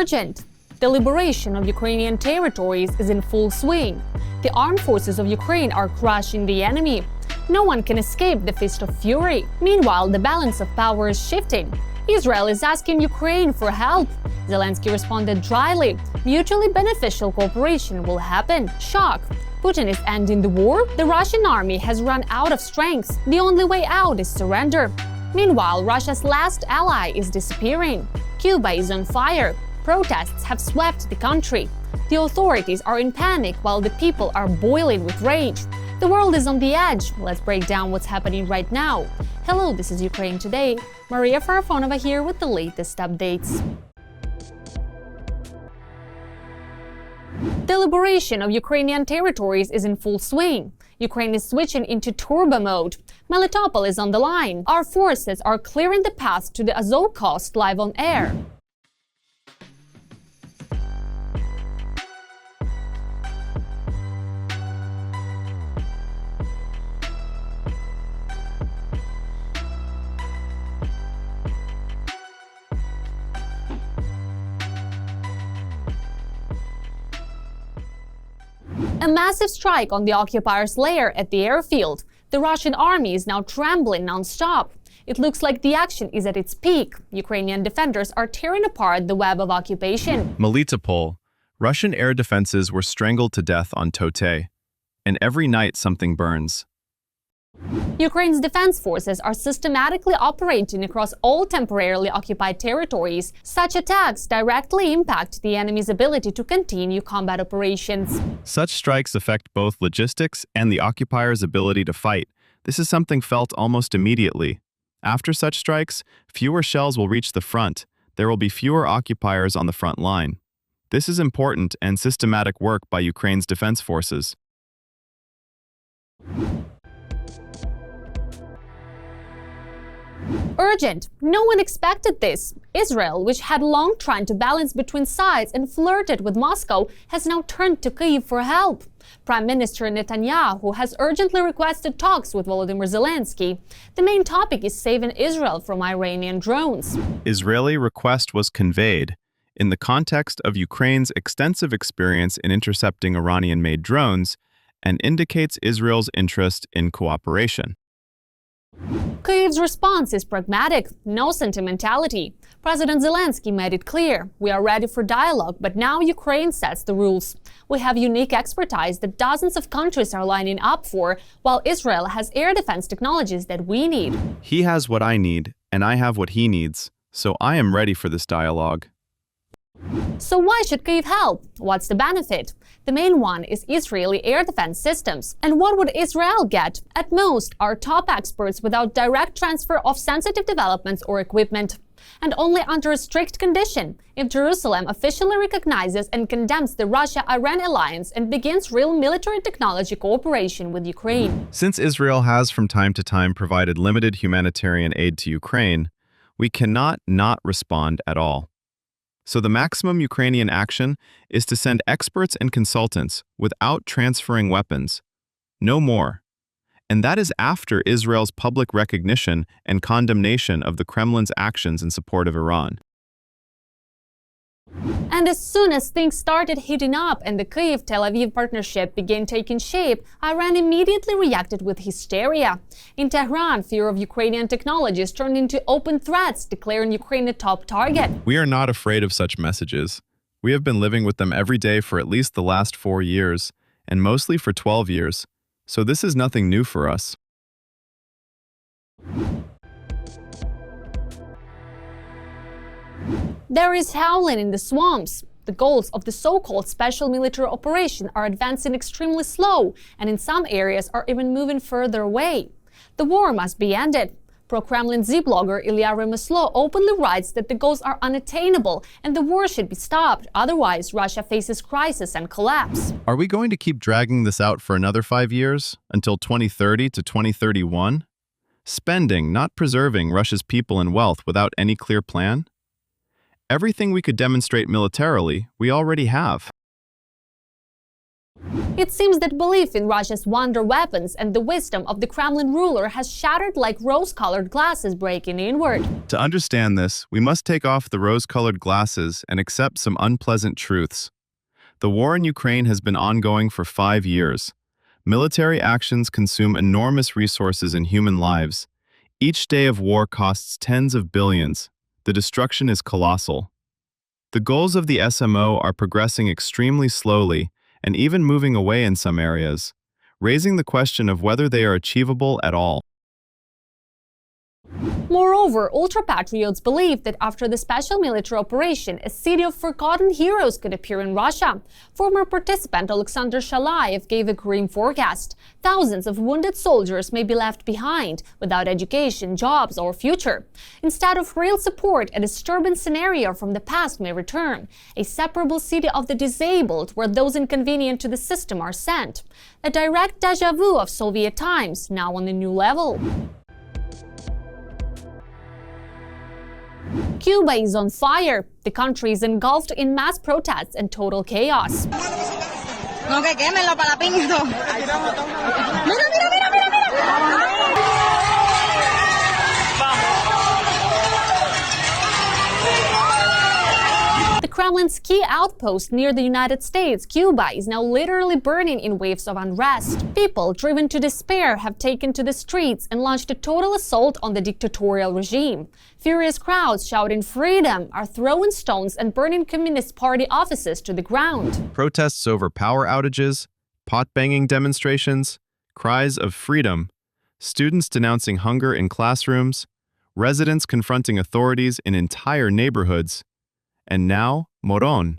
Urgent. The liberation of Ukrainian territories is in full swing. The armed forces of Ukraine are crushing the enemy. No one can escape the fist of fury. Meanwhile, the balance of power is shifting. Israel is asking Ukraine for help. Zelenskyy responded dryly. Mutually beneficial cooperation will happen. Shock. Putin is ending the war. The Russian army has run out of strength. The only way out is surrender. Meanwhile, Russia's last ally is disappearing. Cuba is on fire. Protests have swept the country. The authorities are in panic while the people are boiling with rage. The world is on the edge. Let's break down what's happening right now. Hello, this is Ukraine Today. Maria Farafonova here with the latest updates. The liberation of Ukrainian territories is in full swing. Ukraine is switching into turbo mode. Melitopol is on the line. Our forces are clearing the path to the Azov coast live on air. A massive strike on the occupiers' lair at the airfield. The Russian army is now trembling non-stop. It looks like the action is at its peak. Ukrainian defenders are tearing apart the web of occupation. Melitopol. Russian air defenses were strangled to death on Tote. And every night something burns. Ukraine's defense forces are systematically operating across all temporarily occupied territories. Such attacks directly impact the enemy's ability to continue combat operations. Such strikes affect both logistics and the occupiers' ability to fight. This is something felt almost immediately. After such strikes, fewer shells will reach the front. There will be fewer occupiers on the front line. This is important and systematic work by Ukraine's defense forces. Urgent. No one expected this. Israel, which had long tried to balance between sides and flirted with Moscow, has now turned to Kyiv for help. Prime Minister Netanyahu has urgently requested talks with Volodymyr Zelenskyy. The main topic is saving Israel from Iranian drones. Israeli request was conveyed in the context of Ukraine's extensive experience in intercepting Iranian-made drones and indicates Israel's interest in cooperation. Kyiv's response is pragmatic, no sentimentality. President Zelenskyy made it clear, we are ready for dialogue, but now Ukraine sets the rules. We have unique expertise that dozens of countries are lining up for, while Israel has air defense technologies that we need. He has what I need, and I have what he needs, so I am ready for this dialogue. So why should Kyiv help? What's the benefit? The main one is Israeli air defense systems. And what would Israel get? At most, our top experts without direct transfer of sensitive developments or equipment. And only under a strict condition, if Jerusalem officially recognizes and condemns the Russia-Iran alliance and begins real military technology cooperation with Ukraine. Since Israel has from time to time provided limited humanitarian aid to Ukraine, we cannot not respond at all. So the maximum Ukrainian action is to send experts and consultants without transferring weapons. No more. And that is after Israel's public recognition and condemnation of the Kremlin's actions in support of Iran. And as soon as things started heating up and the Kyiv-Tel Aviv partnership began taking shape, Iran immediately reacted with hysteria. In Tehran, fear of Ukrainian technologies turned into open threats, declaring Ukraine a top target. We are not afraid of such messages. We have been living with them every day for at least the last 4 years, and mostly for 12 years. So this is nothing new for us. There is howling in the swamps. The goals of the so-called special military operation are advancing extremely slow, and in some areas are even moving further away. The war must be ended. Pro-Kremlin Z-blogger Ilya Remeslo openly writes that the goals are unattainable and the war should be stopped, otherwise Russia faces crisis and collapse. Are we going to keep dragging this out for another 5 years, until 2030 to 2031? Spending, not preserving Russia's people and wealth without any clear plan? Everything we could demonstrate militarily, we already have. It seems that belief in Russia's wonder weapons and the wisdom of the Kremlin ruler has shattered like rose-colored glasses breaking inward. To understand this, we must take off the rose-colored glasses and accept some unpleasant truths. The war in Ukraine has been ongoing for 5 years. Military actions consume enormous resources and human lives. Each day of war costs tens of billions. The destruction is colossal. The goals of the SMO are progressing extremely slowly and even moving away in some areas, raising the question of whether they are achievable at all. Moreover, ultra-patriots believe that after the special military operation, a city of forgotten heroes could appear in Russia. Former participant Alexander Shalayev gave a grim forecast. Thousands of wounded soldiers may be left behind, without education, jobs, or future. Instead of real support, a disturbing scenario from the past may return. A separable city of the disabled, where those inconvenient to the system are sent. A direct déjà vu of Soviet times, now on a new level. Cuba is on fire. The country is engulfed in mass protests and total chaos. No, que quémenlo para pinto. Mira, mira, mira, mira, mira. The Kremlin's key outpost near the United States, Cuba, is now literally burning in waves of unrest. People, driven to despair, have taken to the streets and launched a total assault on the dictatorial regime. Furious crowds shouting freedom are throwing stones and burning Communist Party offices to the ground. Protests over power outages, pot-banging demonstrations, cries of freedom, students denouncing hunger in classrooms, residents confronting authorities in entire neighborhoods. And now, Moron,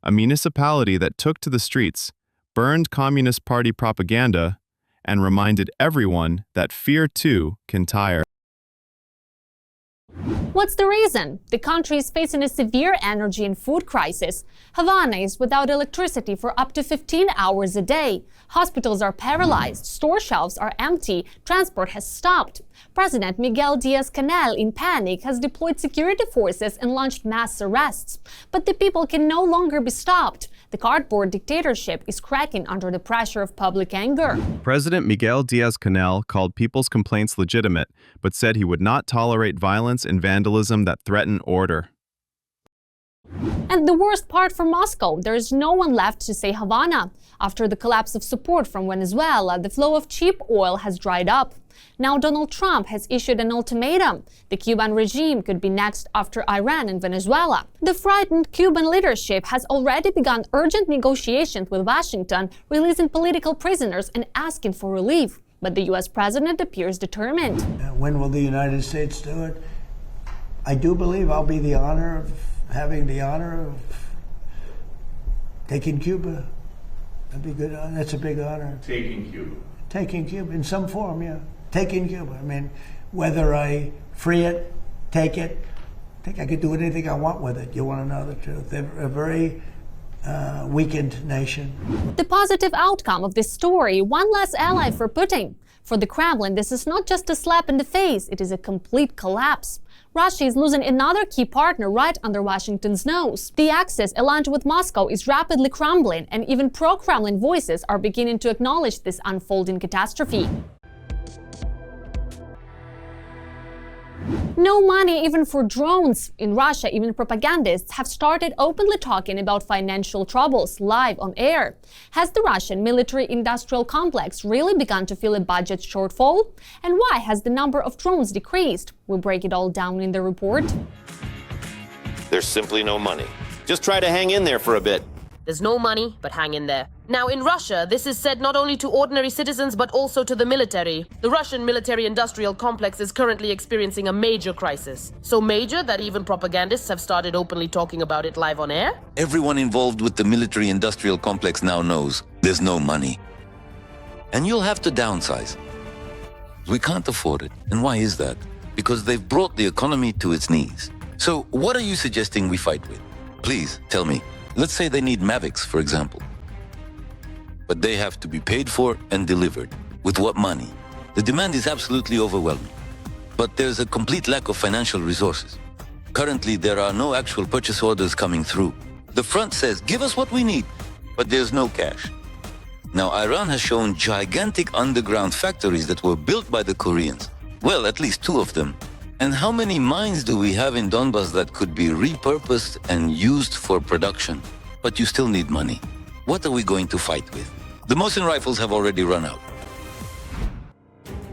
a municipality that took to the streets, burned Communist Party propaganda, and reminded everyone that fear too can tire. What's the reason? The country is facing a severe energy and food crisis. Havana is without electricity for up to 15 hours a day. Hospitals are paralyzed, store shelves are empty, transport has stopped. President Miguel Diaz-Canel, in panic, has deployed security forces and launched mass arrests. But the people can no longer be stopped. The cardboard dictatorship is cracking under the pressure of public anger. President Miguel Diaz-Canel called people's complaints legitimate, but said he would not tolerate violence and vandalism that threaten order. And the worst part for Moscow, there is no one left to say Havana. After the collapse of support from Venezuela, the flow of cheap oil has dried up. Now Donald Trump has issued an ultimatum. The Cuban regime could be next after Iran and Venezuela. The frightened Cuban leadership has already begun urgent negotiations with Washington, releasing political prisoners and asking for relief. But the US president appears determined. When will the United States do it? I do believe I'll be having the honor of taking Cuba. That'd be good. That's a big honor. Taking Cuba. Taking Cuba in some form, yeah. Taking Cuba. I mean, whether I free it, take it, I think I could do anything I want with it. You want to know the truth. They're a very weakened nation. The positive outcome of this story, one less ally for Putin. For the Kremlin, this is not just a slap in the face, it is a complete collapse. Russia is losing another key partner right under Washington's nose. The axis aligned with Moscow is rapidly crumbling, and even pro-Kremlin voices are beginning to acknowledge this unfolding catastrophe. No money even for drones. In Russia, even propagandists have started openly talking about financial troubles live on air. Has the Russian military-industrial complex really begun to feel a budget shortfall? And why has the number of drones decreased? We'll break it all down in the report. There's simply no money. Just try to hang in there for a bit. There's no money, but hang in there. Now, in Russia, this is said not only to ordinary citizens, but also to the military. The Russian military-industrial complex is currently experiencing a major crisis. So major that even propagandists have started openly talking about it live on air? Everyone involved with the military-industrial complex now knows there's no money. And you'll have to downsize. We can't afford it. And why is that? Because they've brought the economy to its knees. So what are you suggesting we fight with? Please, tell me. Let's say they need Mavics, for example. But they have to be paid for and delivered. With what money? The demand is absolutely overwhelming. But there's a complete lack of financial resources. Currently, there are no actual purchase orders coming through. The front says, give us what we need, but there's no cash. Now, Iran has shown gigantic underground factories that were built by the Koreans. Well, at least 2 of them. And how many mines do we have in Donbas that could be repurposed and used for production? But you still need money. What are we going to fight with? The Mosin rifles have already run out.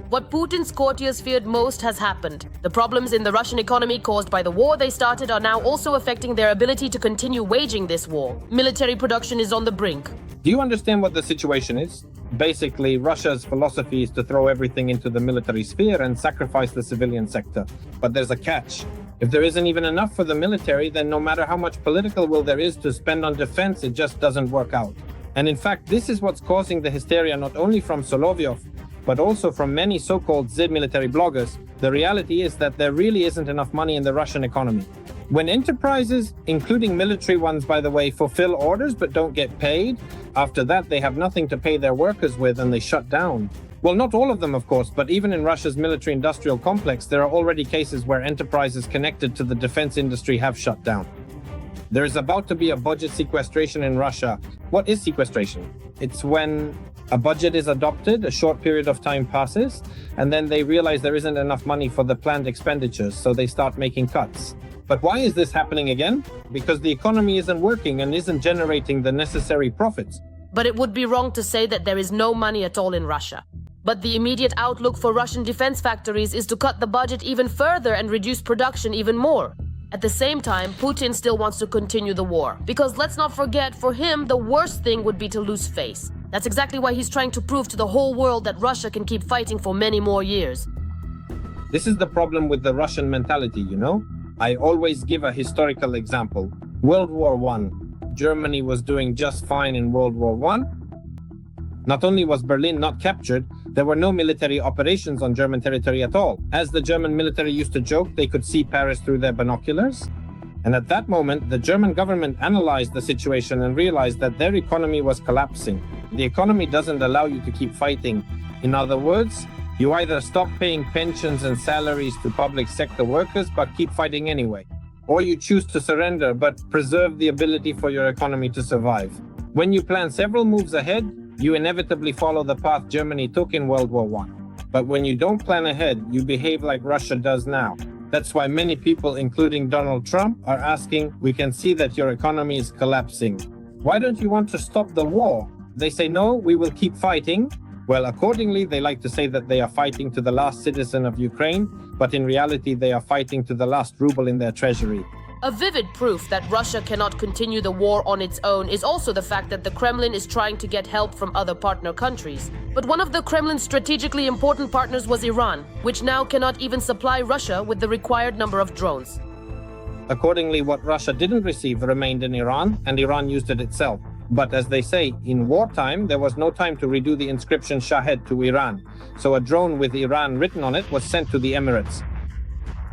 What Putin's courtiers feared most has happened. The problems in the Russian economy caused by the war they started are now also affecting their ability to continue waging this war. Military production is on the brink. Do you understand what the situation is? Basically, Russia's philosophy is to throw everything into the military sphere and sacrifice the civilian sector. But there's a catch. If there isn't even enough for the military, then no matter how much political will there is to spend on defense, it just doesn't work out. And in fact, this is what's causing the hysteria not only from Solovyov, but also from many so-called Z military bloggers. The reality is that there really isn't enough money in the Russian economy. When enterprises, including military ones by the way, fulfill orders but don't get paid, after that they have nothing to pay their workers with and they shut down. Well, not all of them, of course, but even in Russia's military-industrial complex, there are already cases where enterprises connected to the defense industry have shut down. There is about to be a budget sequestration in Russia. What is sequestration? It's when a budget is adopted, a short period of time passes, and then they realize there isn't enough money for the planned expenditures, so they start making cuts. But why is this happening again? Because the economy isn't working and isn't generating the necessary profits. But it would be wrong to say that there is no money at all in Russia. But the immediate outlook for Russian defense factories is to cut the budget even further and reduce production even more. At the same time, Putin still wants to continue the war. Because let's not forget, for him, the worst thing would be to lose face. That's exactly why he's trying to prove to the whole world that Russia can keep fighting for many more years. This is the problem with the Russian mentality, you know? I always give a historical example. World War I. Germany was doing just fine in World War I. Not only was Berlin not captured, there were no military operations on German territory at all. As the German military used to joke, they could see Paris through their binoculars. And at that moment, the German government analyzed the situation and realized that their economy was collapsing. The economy doesn't allow you to keep fighting. In other words, you either stop paying pensions and salaries to public sector workers but keep fighting anyway, or you choose to surrender but preserve the ability for your economy to survive. When you plan several moves ahead, you inevitably follow the path Germany took in World War I. But when you don't plan ahead, you behave like Russia does now. That's why many people, including Donald Trump, are asking, we can see that your economy is collapsing. Why don't you want to stop the war? They say, no, we will keep fighting. Well, accordingly, they like to say that they are fighting to the last citizen of Ukraine, but in reality, they are fighting to the last ruble in their treasury. A vivid proof that Russia cannot continue the war on its own is also the fact that the Kremlin is trying to get help from other partner countries. But one of the Kremlin's strategically important partners was Iran, which now cannot even supply Russia with the required number of drones. Accordingly, what Russia didn't receive remained in Iran, and Iran used it itself. But as they say, in wartime, there was no time to redo the inscription Shahed to Iran. So a drone with Iran written on it was sent to the Emirates.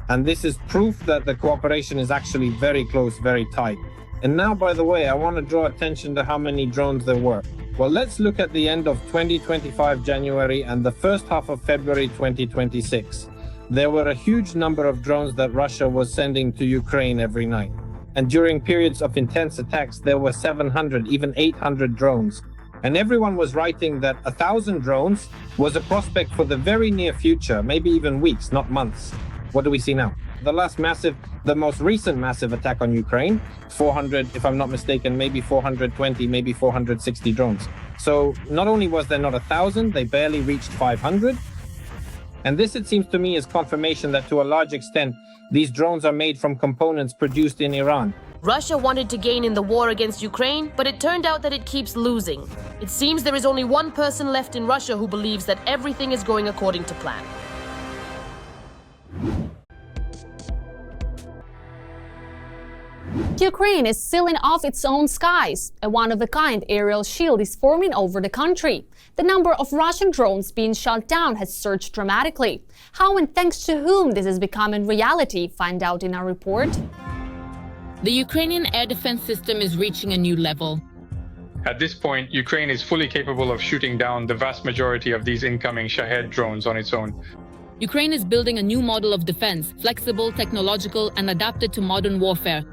And this is proof that the cooperation is actually very close, very tight. And now, by the way, I want to draw attention to how many drones there were. Well, let's look at the end of 2025 January and the first half of February 2026. There were a huge number of drones that Russia was sending to Ukraine every night. And during periods of intense attacks, there were 700, even 800 drones. And everyone was writing that 1,000 drones was a prospect for the very near future, maybe even weeks, not months. What do we see now? The most recent massive attack on Ukraine, 400, if I'm not mistaken, maybe 420, maybe 460 drones. So not only was there not 1,000, they barely reached 500. And this, it seems to me, is confirmation that to a large extent, these drones are made from components produced in Iran. Russia wanted to gain in the war against Ukraine, but it turned out that it keeps losing. It seems there is only one person left in Russia who believes that everything is going according to plan. Ukraine is sealing off its own skies. A one-of-a-kind aerial shield is forming over the country. The number of Russian drones being shot down has surged dramatically. How and thanks to whom this is becoming reality, find out in our report. The Ukrainian air defense system is reaching a new level. At this point, Ukraine is fully capable of shooting down the vast majority of these incoming Shahed drones on its own. Ukraine is building a new model of defense, flexible, technological, and adapted to modern warfare.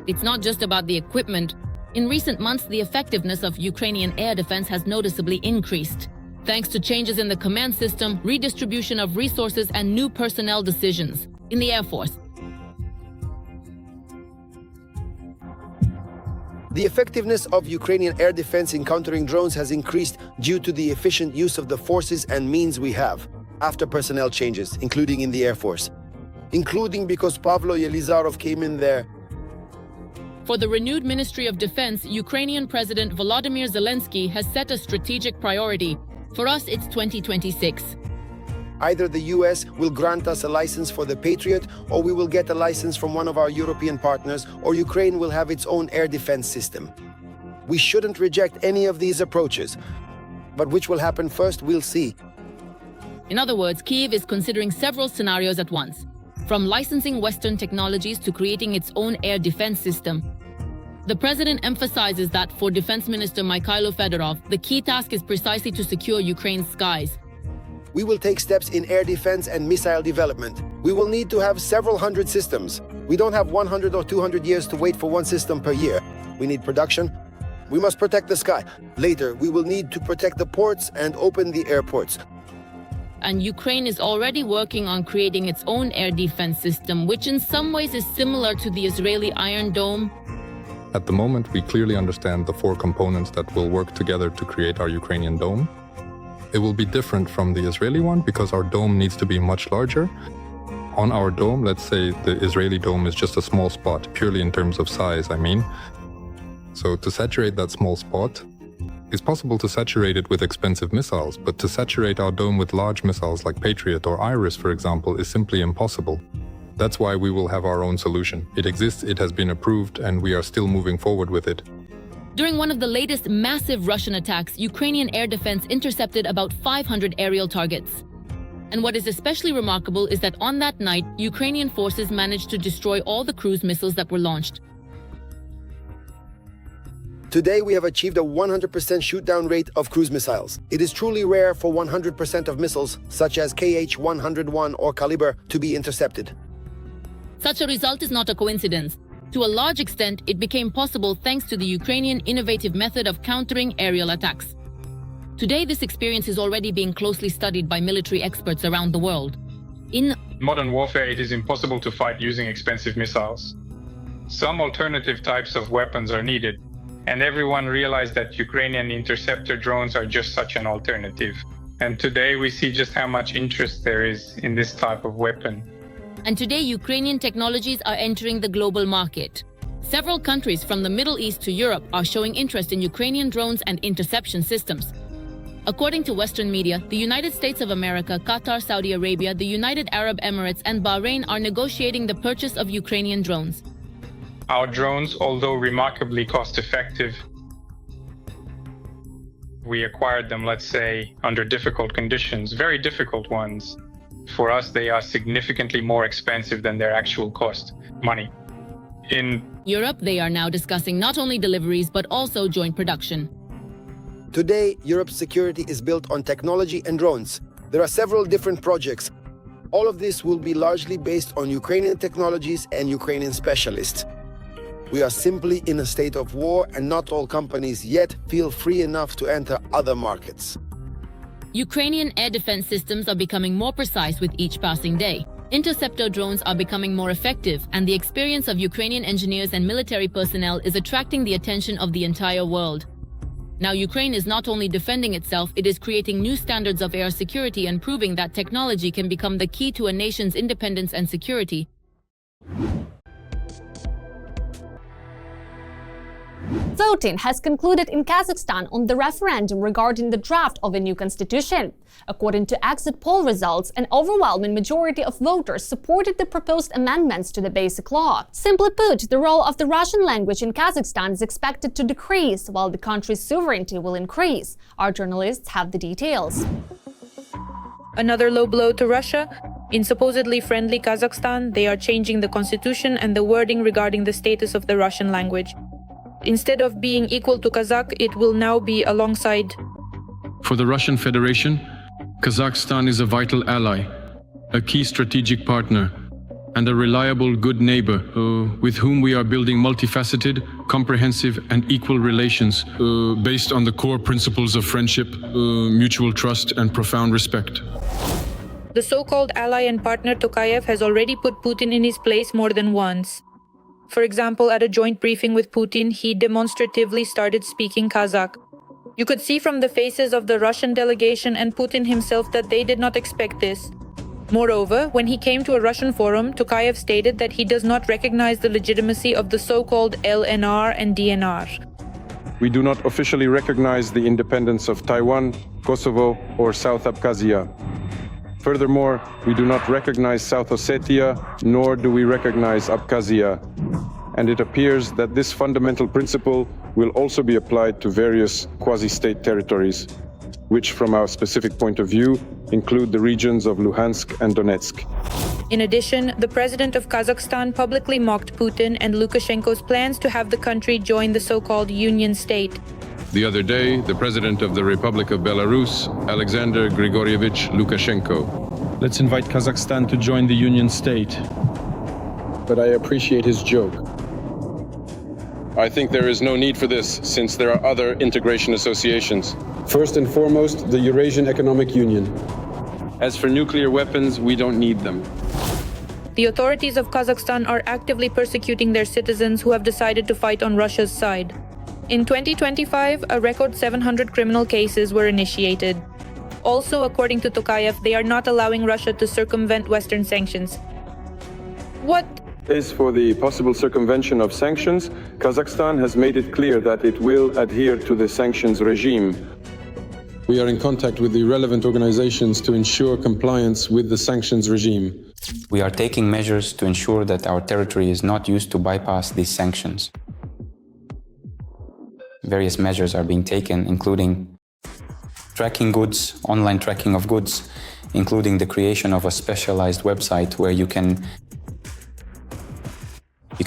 It's not just about the equipment, In recent months, the effectiveness of Ukrainian air defense has noticeably increased, thanks to changes in the command system, redistribution of resources, and new personnel decisions in the Air Force. The effectiveness of Ukrainian air defense in countering drones has increased due to the efficient use of the forces and means we have after personnel changes, including in the Air Force, including because Pavlo Yelizarov came in there. For the renewed Ministry of Defense, Ukrainian President Volodymyr Zelenskyy has set a strategic priority. For us, it's 2026. Either the US will grant us a license for the Patriot, or we will get a license from one of our European partners, or Ukraine will have its own air defense system. We shouldn't reject any of these approaches, but which will happen first, we'll see. In other words, Kyiv is considering several scenarios at once, from licensing Western technologies to creating its own air defense system. The president emphasizes that for Defense Minister Mikhailo Fedorov, the key task is precisely to secure Ukraine's skies. We will take steps in air defense and missile development. We will need to have several hundred systems. We don't have 100 or 200 years to wait for one system per year. We need production. We must protect the sky. Later, we will need to protect the ports and open the airports. And Ukraine is already working on creating its own air defense system, which in some ways is similar to the Israeli Iron Dome. At the moment, we clearly understand the four components that will work together to create our Ukrainian dome. It will be different from the Israeli one because our dome needs to be much larger. On our dome, let's say the Israeli dome is just a small spot, purely in terms of size, I mean. So to saturate that small spot, it's possible to saturate it with expensive missiles, but to saturate our dome with large missiles like Patriot or Iris, for example, is simply impossible. That's why we will have our own solution. It exists, it has been approved, and we are still moving forward with it. During one of the latest massive Russian attacks, Ukrainian air defense intercepted about 500 aerial targets. And what is especially remarkable is that on that night, Ukrainian forces managed to destroy all the cruise missiles that were launched. Today, we have achieved a 100% shoot-down rate of cruise missiles. It is truly rare for 100% of missiles, such as KH-101 or Caliber, to be intercepted. Such a result is not a coincidence. To a large extent, it became possible thanks to the Ukrainian innovative method of countering aerial attacks. Today, this experience is already being closely studied by military experts around the world. In modern warfare, it is impossible to fight using expensive missiles. Some alternative types of weapons are needed, and everyone realized that Ukrainian interceptor drones are just such an alternative. And today, we see just how much interest there is in this type of weapon. And today, Ukrainian technologies are entering the global market. Several countries from the Middle East to Europe are showing interest in Ukrainian drones and interception systems. According to Western media, the United States of America, Qatar, Saudi Arabia, the United Arab Emirates, and Bahrain are negotiating the purchase of Ukrainian drones. Our drones, although remarkably cost-effective, we acquired them, let's say, under difficult conditions, very difficult ones. For us, they are significantly more expensive than their actual cost, money. In Europe, they are now discussing not only deliveries but also joint production. Today, Europe's security is built on technology and drones. There are several different projects. All of this will be largely based on Ukrainian technologies and Ukrainian specialists. We are simply in a state of war, and not all companies yet feel free enough to enter other markets. Ukrainian air defense systems are becoming more precise with each passing day. Interceptor drones are becoming more effective, and the experience of Ukrainian engineers and military personnel is attracting the attention of the entire world. Now, Ukraine is not only defending itself, it is creating new standards of air security and proving that technology can become the key to a nation's independence and security. Voting has concluded in Kazakhstan on the referendum regarding the draft of a new constitution. According to exit poll results, an overwhelming majority of voters supported the proposed amendments to the basic law. Simply put, the role of the Russian language in Kazakhstan is expected to decrease, while the country's sovereignty will increase. Our journalists have the details. Another low blow to Russia. In supposedly friendly Kazakhstan, they are changing the constitution and the wording regarding the status of the Russian language. Instead of being equal to Kazakh, it will now be alongside. For the Russian Federation, Kazakhstan is a vital ally, a key strategic partner, and a reliable, good neighbor with whom we are building multifaceted, comprehensive, and equal relations based on the core principles of friendship, mutual trust, and profound respect. The so-called ally and partner Tokayev has already put Putin in his place more than once. For example, at a joint briefing with Putin, he demonstratively started speaking Kazakh. You could see from the faces of the Russian delegation and Putin himself that they did not expect this. Moreover, when he came to a Russian forum, Tokayev stated that he does not recognize the legitimacy of the so-called LNR and DNR. We do not officially recognize the independence of Taiwan, Kosovo, or South Abkhazia. Furthermore, we do not recognize South Ossetia, nor do we recognize Abkhazia. And it appears that this fundamental principle will also be applied to various quasi-state territories, which from our specific point of view include the regions of Luhansk and Donetsk. In addition, the president of Kazakhstan publicly mocked Putin and Lukashenko's plans to have the country join the so-called Union State. The other day, the president of the Republic of Belarus, Alexander Grigorievich Lukashenko. Let's invite Kazakhstan to join the Union State. But I appreciate his joke. I think there is no need for this, since there are other integration associations. First and foremost, the Eurasian Economic Union. As for nuclear weapons, we don't need them. The authorities of Kazakhstan are actively persecuting their citizens who have decided to fight on Russia's side. In 2025, a record 700 criminal cases were initiated. Also, according to Tokayev, they are not allowing Russia to circumvent Western sanctions. What? As for the possible circumvention of sanctions, Kazakhstan has made it clear that it will adhere to the sanctions regime. We are in contact with the relevant organizations to ensure compliance with the sanctions regime. We are taking measures to ensure that our territory is not used to bypass these sanctions. Various measures are being taken, including tracking goods, online tracking of goods, including the creation of a specialized website where you can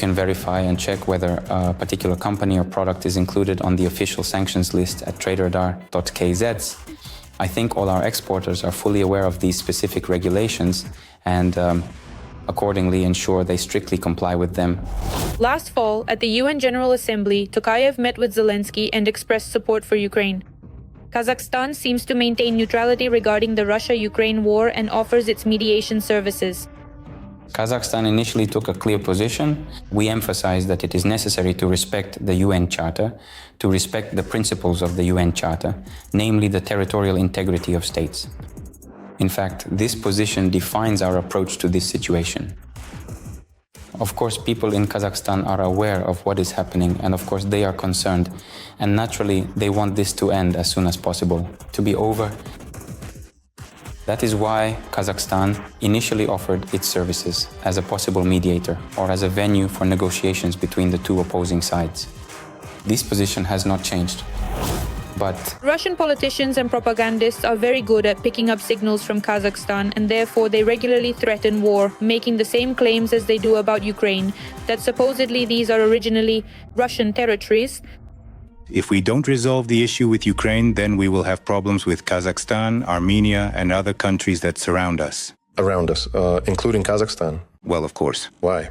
verify and check whether a particular company or product is included on the official sanctions list at traderadar.kz. I think all our exporters are fully aware of these specific regulations and accordingly ensure they strictly comply with them. Last fall, at the UN General Assembly, Tokayev met with Zelenskyy and expressed support for Ukraine. Kazakhstan seems to maintain neutrality regarding the Russia-Ukraine war and offers its mediation services. Kazakhstan initially took a clear position. We emphasized that it is necessary to respect the UN Charter, to respect the principles of the UN Charter, namely the territorial integrity of states. In fact, this position defines our approach to this situation. Of course, people in Kazakhstan are aware of what is happening, and of course they are concerned. And naturally, they want this to end as soon as possible, to be over. That is why Kazakhstan initially offered its services as a possible mediator or as a venue for negotiations between the two opposing sides. This position has not changed. But Russian politicians and propagandists are very good at picking up signals from Kazakhstan, and therefore they regularly threaten war, making the same claims as they do about Ukraine, that supposedly these are originally Russian territories. If we don't resolve the issue with Ukraine, then we will have problems with Kazakhstan, Armenia, and other countries that surround us. Around us, including Kazakhstan? Well, of course. Why?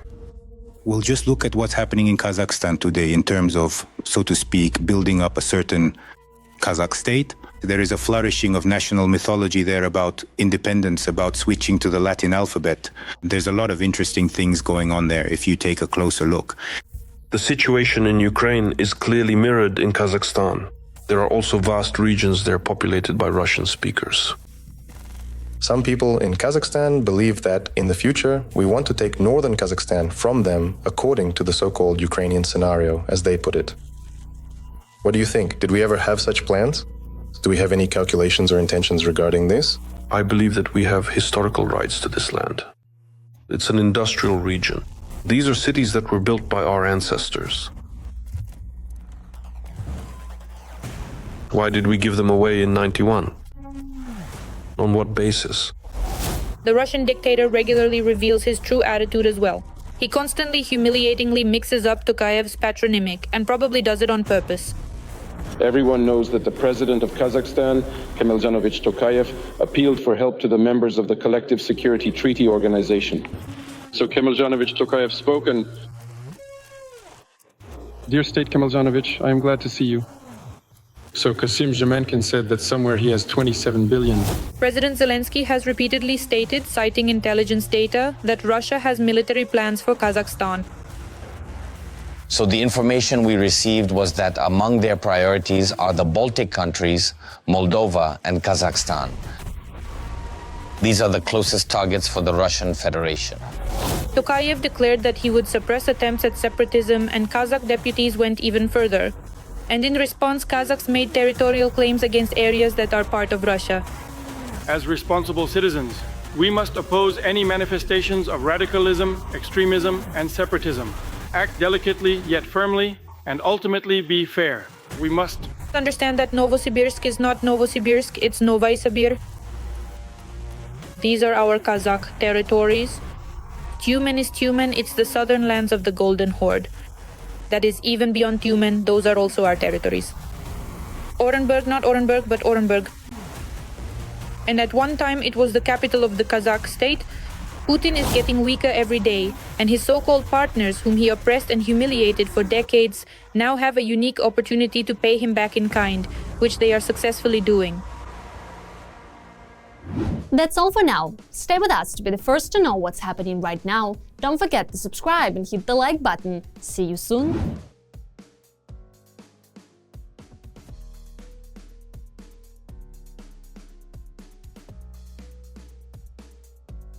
Well, just look at what's happening in Kazakhstan today in terms of, so to speak, building up a certain Kazakh state. There is a flourishing of national mythology there about independence, about switching to the Latin alphabet. There's a lot of interesting things going on there if you take a closer look. The situation in Ukraine is clearly mirrored in Kazakhstan. There are also vast regions there populated by Russian speakers. Some people in Kazakhstan believe that in the future we want to take northern Kazakhstan from them according to the so-called Ukrainian scenario, as they put it. What do you think? Did we ever have such plans? Do we have any calculations or intentions regarding this? I believe that we have historical rights to this land. It's an industrial region. These are cities that were built by our ancestors. Why did we give them away in 91? On what basis? The Russian dictator regularly reveals his true attitude as well. He constantly humiliatingly mixes up Tokayev's patronymic and probably does it on purpose. Everyone knows that the president of Kazakhstan, Kemiljanovich Tokayev, appealed for help to the members of the Collective Security Treaty Organization. So Kemalizhanovich Tokayev spoken. Dear State Kemalizhanovich, I am glad to see you. So Kasim Zhemenkin said that somewhere he has 27 billion. President Zelenskyy has repeatedly stated, citing intelligence data, that Russia has military plans for Kazakhstan. So the information we received was that among their priorities are the Baltic countries, Moldova, and Kazakhstan. These are the closest targets for the Russian Federation. Tokayev declared that he would suppress attempts at separatism, and Kazakh deputies went even further. And in response, Kazakhs made territorial claims against areas that are part of Russia. As responsible citizens, we must oppose any manifestations of radicalism, extremism, and separatism. Act delicately yet firmly, and ultimately be fair. We must understand that Novosibirsk is not Novosibirsk, it's Novy Sibir. These are our Kazakh territories. Tyumen is Tyumen, it's the southern lands of the Golden Horde. That is, even beyond Tyumen, those are also our territories. Orenburg, not Orenburg, but Orenburg. And at one time it was the capital of the Kazakh state. Putin is getting weaker every day, and his so-called partners, whom he oppressed and humiliated for decades, now have a unique opportunity to pay him back in kind, which they are successfully doing. That's all for now. Stay with us to be the first to know what's happening right now. Don't forget to subscribe and hit the like button. See you soon.